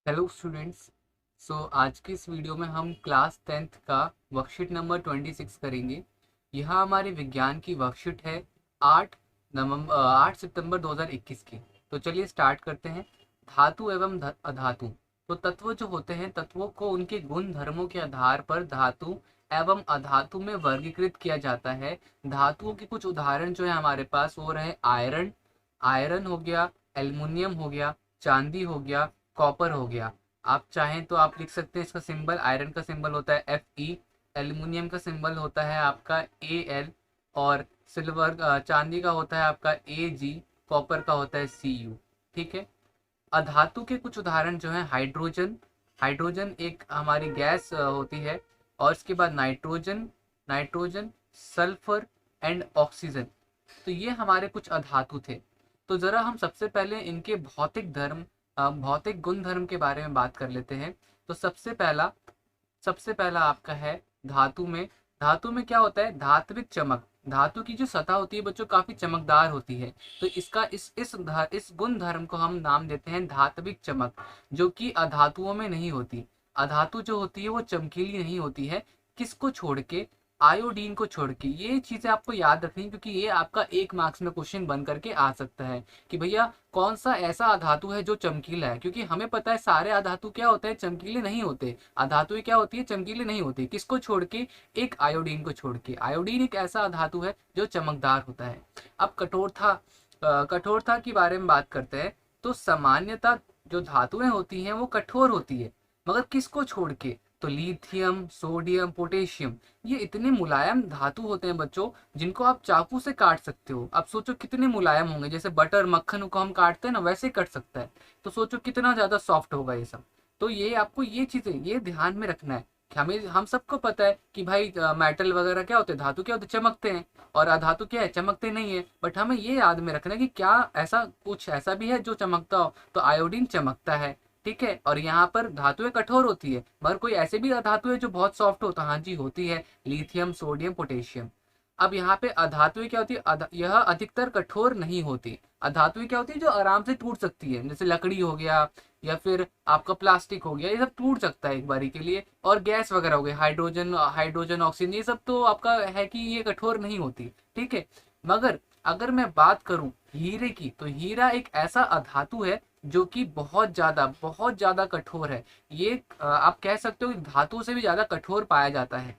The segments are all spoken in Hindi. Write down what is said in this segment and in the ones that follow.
Hello students. आज की इस वीडियो में हम क्लास 10th का वर्कशीट नंबर 26 करेंगे। यह हमारे विज्ञान की वर्कशीट है 8 सितंबर 2021 की। तो चलिए स्टार्ट करते हैं। धातु एवं अधातु। तो तत्व जो होते हैं, तत्वों को उनके गुण धर्मों के आधार पर धातु एवं अधातु में वर्गीकृत किया जाता है। धातुओं के कुछ उदाहरण जो है हमारे पास वो रहे आयरन। आयरन हो गया, एल्युमिनियम हो गया, चांदी हो गया, कॉपर हो गया। आप चाहें तो आप लिख सकते हैं इसका सिंबल। आयरन का सिंबल होता है Fe, एल्युमिनियम का सिंबल होता है आपका Al, और सिल्वर चांदी का होता है आपका Ag, कॉपर का होता है Cu। ठीक है। अधातु के कुछ उदाहरण जो है हाइड्रोजन। हाइड्रोजन एक हमारी गैस होती है। और इसके बाद nitrogen, nitrogen, sulphur and oxygen. तो ये हमारे कुछ अधातु थे। तो जरा हम सबसे पहले इनके भौतिक गुण धर्म के बारे में बात कर लेते हैं। तो सबसे पहला आपका है धातु में। धातु में क्या होता है? धात्विक चमक। धातु की जो सतह होती है बच्चों काफी चमकदार होती है। तो इसका इस गुण धर्म को हम नाम देते हैं धात्विक चमक, जो कि अधातुओं में नहीं होती। अधातु जो होती है वो चमकीली नहीं होती है। किसको छोड़ के? आयोडीन को छोड़ के। ये चीजें आपको याद रखनी, क्योंकि ये आपका 1 मार्क्स में क्वेश्चन बन करके आ सकता है कि भैया कौन सा ऐसा अधातु है जो चमकीला है। क्योंकि हमें पता है सारे अधातु क्या होते हैं, चमकीले नहीं होते। अधातु क्या होती है? चमकीले नहीं होती। किसको छोड़ के? एक आयोडीन को छोड़ के। आयोडीन एक ऐसा अधातु है जो चमकदार होता है। अब कठोरता के बारे में बात करते हैं। तो सामान्यतः जो धातुएं होती हैं वो कठोर होती है, मगर किसको छोड़ के? तो लिथियम, सोडियम, पोटेशियम, ये इतने मुलायम धातु होते हैं बच्चों, जिनको आप चाकू से काट सकते हो। अब सोचो कितने मुलायम होंगे। जैसे बटर मक्खन को हम काटते हैं ना, वैसे ही कट सकता है। तो सोचो कितना ज्यादा सॉफ्ट होगा ये सब। तो ये आपको ये चीजें ये ध्यान में रखना है कि हम सबको पता है कि भाई मेटल वगैरह क्या होते हैं, धातु क्या होते हैं, चमकते हैं। और अधातु क्या है? चमकते नहीं है। बट हमें ये याद में रखना है कि क्या ऐसा कुछ ऐसा भी है जो चमकता हो। तो आयोडीन चमकता है। ठीक है। और यहाँ पर धातुएं कठोर होती है, मगर कोई ऐसे भी धातु है जो बहुत सॉफ्ट होता है। हाँ जी, होती है। Lithium, sodium, potassium. अब यहाँ पे अधातुएं क्या होती है? यह अधिकतर कठोर नहीं होती। अधातुएं क्या होती है? जो आराम से टूट सकती है। जैसे लकड़ी हो गया, या फिर आपका प्लास्टिक हो गया, ये सब टूट सकता है एक बारी के लिए। और गैस वगैरह हो गई, हाइड्रोजन हाइड्रोजन ऑक्सीजन, ये सब तो आपका है कि ये कठोर नहीं होती। ठीक है। मगर अगर मैं बात करूं हीरे की, तो हीरा एक ऐसा अधातु है जो कि बहुत ज्यादा कठोर है। ये आप कह सकते हो कि धातु से भी ज्यादा कठोर पाया जाता है।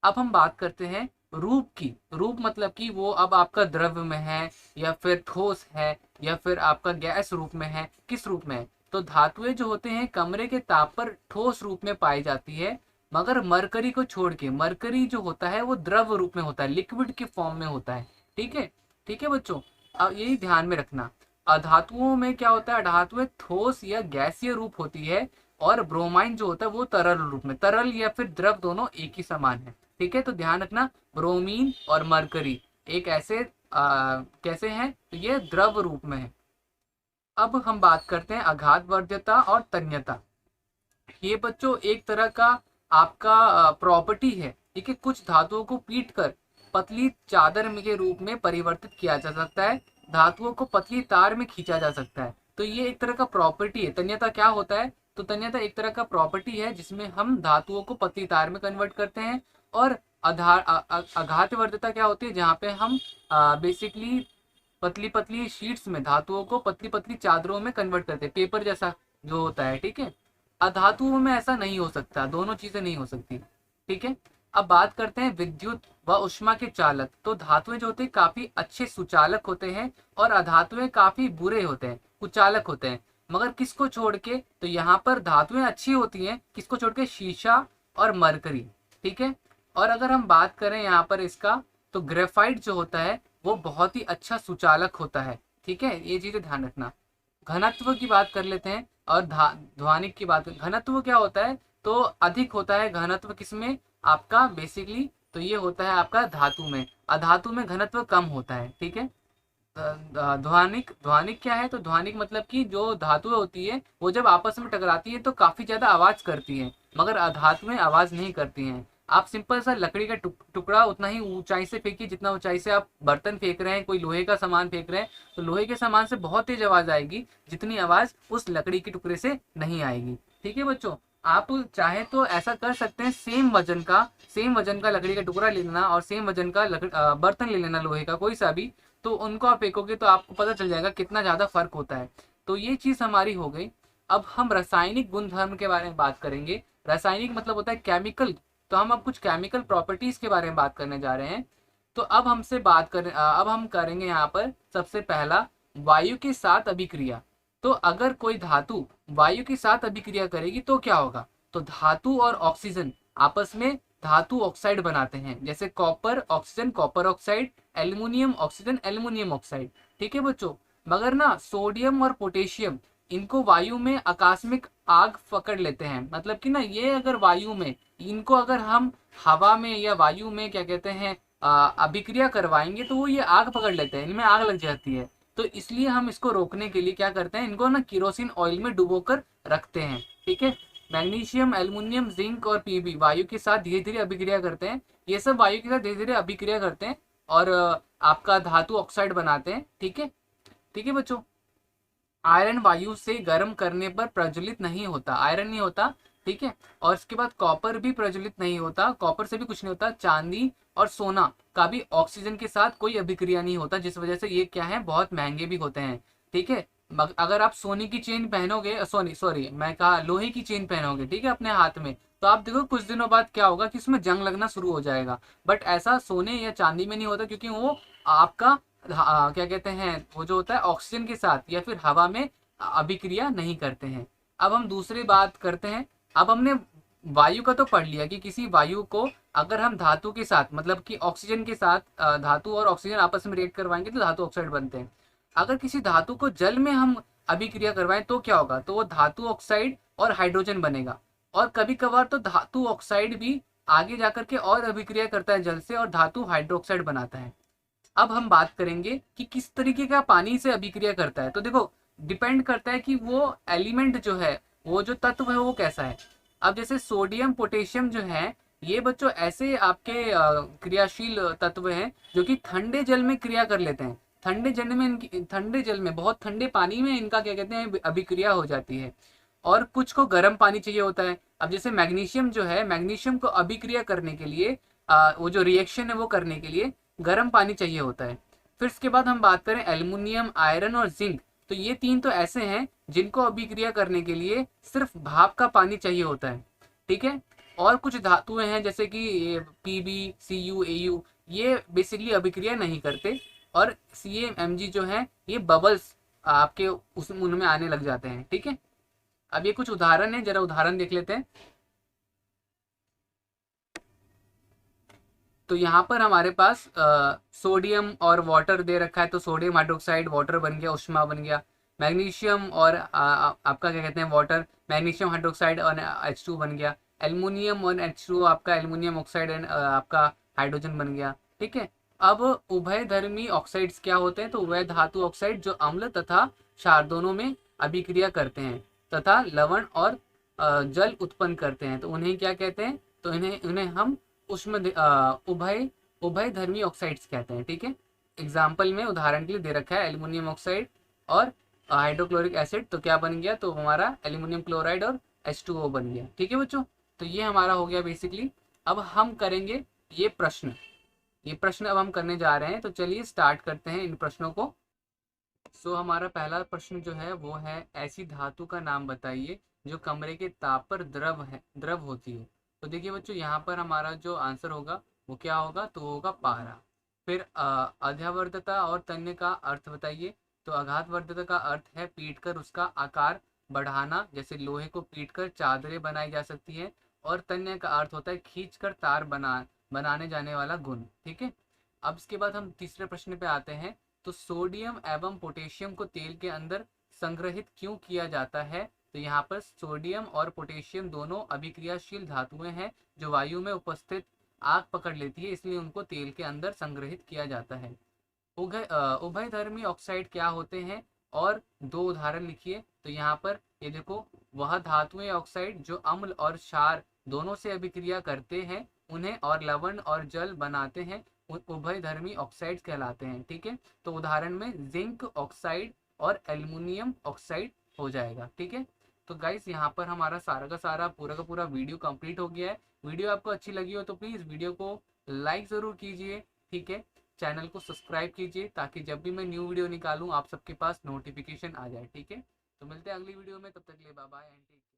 अब हम बात करते हैं रूप की। रूप मतलब कि वो अब आपका द्रव्य में है, या फिर ठोस है, या फिर आपका गैस रूप में है, किस रूप में है? तो धातुएं जो होते हैं कमरे के ताप पर ठोस रूप में पाई जाती है। मगर मरकरी को छोड़ के, मरकरी जो होता है वो द्रव रूप में होता है, लिक्विड के फॉर्म में होता है। ठीक है। ठीक है बच्चों, अब यही ध्यान में रखना। अधातुओं में क्या होता है? धातुएं ठोस या गैसीय रूप होती है। और ब्रोमाइन जो होता है वो तरल रूप में। तरल या फिर द्रव दोनों एक ही समान है। ठीक है। तो ध्यान रखना, ब्रोमीन और मरकरी एक ऐसे कैसे हैं? तो ये द्रव रूप में है। अब हम बात करते हैं आघातवर्ध्यता और तन्यता। ये बच्चों एक तरह का आपका प्रॉपर्टी है। ठीक है। कुछ धातुओं को पीट कर पतली चादर के रूप में परिवर्तित किया जा सकता है। धातुओं को पतली तार में खींचा जा सकता है। तो ये एक तरह का प्रॉपर्टी है। तन्यता क्या होता है? तो तन्यता एक तरह का प्रॉपर्टी है जिसमें हम धातुओं को पतली तार में कन्वर्ट करते हैं। और आघातवर्ध्यता क्या होती है? जहाँ पे हम बेसिकली पतली पतली शीट्स में धातुओं को पतली पतली चादरों में कन्वर्ट करते हैं, पेपर जैसा जो होता है। ठीक है। अधातुओं में ऐसा नहीं हो सकता, दोनों चीजें नहीं हो सकती। ठीक है। अब बात करते हैं विद्युत व उष्मा के चालक। तो धातुएं जो होते हैं काफी अच्छे सुचालक होते हैं, और अधातुएं काफी बुरे होते हैं, कुचालक होते हैं। मगर किसको छोड़ के? तो यहाँ पर धातुएं अच्छी होती हैं, किसको छोड़ के? शीशा और मरकरी। ठीक है। और अगर हम बात करें यहाँ पर इसका, तो ग्रेफाइट जो होता है वो बहुत ही अच्छा सुचालक होता है। ठीक है। ये चीजें ध्यान रखना। घनत्व की बात कर लेते हैं, और ध्वनिक की बात। घनत्व क्या होता है? तो अधिक होता है घनत्व किसमें? आपका बेसिकली तो ये होता है आपका धातु में। अधातु में घनत्व कम होता है। ठीक है। ध्वनिक ध्वनिक क्या है? तो ध्वनिक मतलब कि जो धातुएं होती है वो जब आपस में टकराती है तो काफी ज्यादा आवाज करती है, मगर अधातुएं आवाज नहीं करती हैं। आप सिंपल सा लकड़ी का टुकड़ा उतना ही ऊंचाई से फेंकिए जितना ऊंचाई से आप बर्तन फेंक रहे हैं, कोई लोहे का सामान फेंक रहे हैं, तो लोहे के सामान से बहुत तेज आवाज आएगी, जितनी आवाज उस लकड़ी के टुकड़े से नहीं आएगी। ठीक है बच्चों, आप चाहे तो ऐसा कर सकते हैं, सेम वजन का लकड़ी का टुकड़ा ले लेना और सेम वजन का बर्तन ले लेना लोहे का कोई सा भी, तो उनको आप फेंकोगे तो आपको पता चल जाएगा कितना ज्यादा फर्क होता है। तो ये चीज हमारी हो गई। अब हम रासायनिक गुणधर्म के बारे में बात करेंगे। रासायनिक मतलब होता है केमिकल, तो हम अब कुछ केमिकल प्रॉपर्टीज के बारे में बात करने जा रहे हैं। तो अब हम करेंगे यहाँ पर सबसे पहला वायु के साथ अभिक्रिया। तो अगर कोई धातु वायु के साथ अभिक्रिया करेगी तो क्या होगा, तो धातु और ऑक्सीजन आपस में धातु ऑक्साइड बनाते हैं, जैसे copper oxygen copper oxide, aluminium oxygen aluminium oxide. ठीक है बच्चों, मगर ना सोडियम और पोटेशियम इनको वायु में आकस्मिक आग पकड़ लेते हैं। मतलब कि ना ये अगर वायु में, इनको अगर हम हवा में या वायु में क्या कहते हैं अभिक्रिया करवाएंगे तो वो ये आग पकड़ लेते हैं, इनमें आग लग जाती है। तो इसलिए हम इसको रोकने के लिए क्या करते हैं, इनको ना केरोसिन ऑयल में डुबोकर रखते हैं। ठीक है, मैग्नीशियम एल्युमिनियम जिंक और पीबी वायु के साथ धीरे धीरे अभिक्रिया करते हैं, ये सब वायु के साथ धीरे धीरे अभिक्रिया करते हैं और आपका धातु ऑक्साइड बनाते हैं। ठीक है, ठीक है बच्चों। आयरन वायु से गर्म करने पर प्रज्वलित नहीं होता, आयरन नहीं होता। ठीक है, और इसके बाद कॉपर भी प्रज्वलित नहीं होता, कॉपर से भी कुछ नहीं होता। चांदी और सोना का भी ऑक्सीजन के साथ कोई अभिक्रिया नहीं होता, जिस वजह से ये क्या है, बहुत महंगे भी होते हैं। ठीक है, अगर आप सोने की चेन पहनोगे, सॉरी मैं कहा लोहे की चेन पहनोगे, ठीक है, अपने हाथ में, तो आप देखो कुछ दिनों बाद क्या होगा कि उसमें जंग लगना शुरू हो जाएगा। बट ऐसा सोने या चांदी में नहीं होता, क्योंकि वो आपका क्या कहते हैं, वो जो होता है ऑक्सीजन के साथ या फिर हवा में अभिक्रिया नहीं करते हैं। अब हम दूसरी बात करते हैं। अब हमने वायु का तो पढ़ लिया कि किसी वायु को अगर हम धातु के साथ, मतलब कि ऑक्सीजन के साथ, धातु और ऑक्सीजन आपस में रिएक्ट करवाएंगे तो धातु ऑक्साइड बनते हैं। अगर किसी धातु को जल में हम अभिक्रिया करवाएं तो क्या होगा, तो वो धातु ऑक्साइड और हाइड्रोजन बनेगा। और कभी कभार तो धातु ऑक्साइड भी आगे जाकर के और अभिक्रिया करता है जल से और धातु हाइड्रोक्साइड बनाता है। अब हम बात करेंगे कि किस तरीके का पानी से अभिक्रिया करता है। तो देखो, डिपेंड करता है कि वो एलिमेंट जो है, वो जो तत्व है वो कैसा है। अब जैसे सोडियम पोटेशियम जो है, ये बच्चों ऐसे आपके क्रियाशील तत्व हैं जो कि ठंडे जल में क्रिया कर लेते हैं। ठंडे जल में बहुत ठंडे पानी में इनका क्या कहते हैं अभिक्रिया हो जाती है। और कुछ को गर्म पानी चाहिए होता है। अब जैसे मैग्नीशियम जो है, मैग्नीशियम को अभिक्रिया करने के लिए वो जो रिएक्शन है वो करने के लिए गर्म पानी चाहिए होता है। फिर इसके बाद हम बात करें एल्युमिनियम, आयरन और जिंक, तो ये तीन तो ऐसे हैं जिनको अभिक्रिया करने के लिए सिर्फ भाप का पानी चाहिए होता है। ठीक है, और कुछ धातुएं हैं जैसे कि पीबी, सीयू, एयू, ये बेसिकली अभिक्रिया नहीं करते। और सीएमजी जो है ये बबल्स आपके उनमें आने लग जाते हैं। ठीक है, अब ये कुछ उदाहरण है, जरा उदाहरण देख लेते हैं। तो यहाँ पर हमारे पास सोडियम और वाटर दे रखा है, तो सोडियम हाइड्रोक्साइड वाटर बन गया, उष्मा बन गया। मैग्नीशियम और आपका क्या कहते हैं वाटर, मैग्नीशियम हाइड्रोक्साइड और H2 बन गया। एल्युमिनियम और H2 आपका एल्युमिनियम ऑक्साइड एंड आपका हाइड्रोजन बन गया। ठीक है, अब उभयधर्मी ऑक्साइड्स क्या होते हैं, तो उभय धातु ऑक्साइड जो अम्ल तथा क्षार दोनों में अभिक्रिया करते हैं तथा लवण और जल उत्पन्न करते हैं, तो उन्हें क्या कहते हैं, तो उन्हें हम उसमें उभय धर्मी ऑक्साइड्स कहते हैं। ठीक है, एग्जाम्पल में उदाहरण के लिए दे रखा है एल्युमिनियम ऑक्साइड और हाइड्रोक्लोरिक एसिड, तो क्या बन गया, तो हमारा एल्युमिनियम क्लोराइड और H2O बन गया। ठीक है बच्चों, तो ये हमारा हो गया बेसिकली। अब हम करेंगे ये प्रश्न अब हम करने जा रहे हैं, तो चलिए स्टार्ट करते हैं इन प्रश्नों को। हमारा पहला प्रश्न जो है वो है, ऐसी धातु का नाम बताइए जो कमरे के ताप पर द्रव होती है। तो देखिए बच्चों, यहाँ पर हमारा जो आंसर होगा वो क्या होगा, तो होगा पारा। फिर अध्यावर्तता और तन्य का अर्थ बताइए। तो अघातवर्तता का अर्थ है पीटकर उसका आकार बढ़ाना, जैसे लोहे को पीटकर चादरें बनाई जा सकती है। और तन्य का अर्थ होता है खींचकर तार बनाने जाने वाला गुण। ठीक है, अब इसके बाद हम तीसरे प्रश्न पे आते हैं। तो सोडियम एवं पोटेशियम को तेल के अंदर संग्रहित क्यों किया जाता है। तो यहाँ पर सोडियम और पोटेशियम दोनों अभिक्रियाशील धातुएं हैं जो वायु में उपस्थित आग पकड़ लेती है, इसलिए उनको तेल के अंदर संग्रहित किया जाता है। उभयधर्मी ऑक्साइड क्या होते हैं, और दो उदाहरण लिखिए। तो यहाँ पर ये देखो, वह धातुएं ऑक्साइड जो अम्ल और क्षार दोनों से अभिक्रिया करते हैं उन्हें और लवण और जल बनाते हैं उभयधर्मी ऑक्साइड्स कहलाते हैं। ठीक है, तो उदाहरण में जिंक ऑक्साइड और एल्युमिनियम ऑक्साइड हो जाएगा। ठीक है, तो गाइस यहाँ पर हमारा सारा का सारा पूरा का पूरा वीडियो कंप्लीट हो गया है। वीडियो आपको अच्छी लगी हो तो प्लीज़ वीडियो को लाइक ज़रूर कीजिए। ठीक है, चैनल को सब्सक्राइब कीजिए ताकि जब भी मैं न्यू वीडियो निकालूं आप सबके पास नोटिफिकेशन आ जाए। ठीक है, तो मिलते हैं अगली वीडियो में, तब तक के लिए bye bye and take care.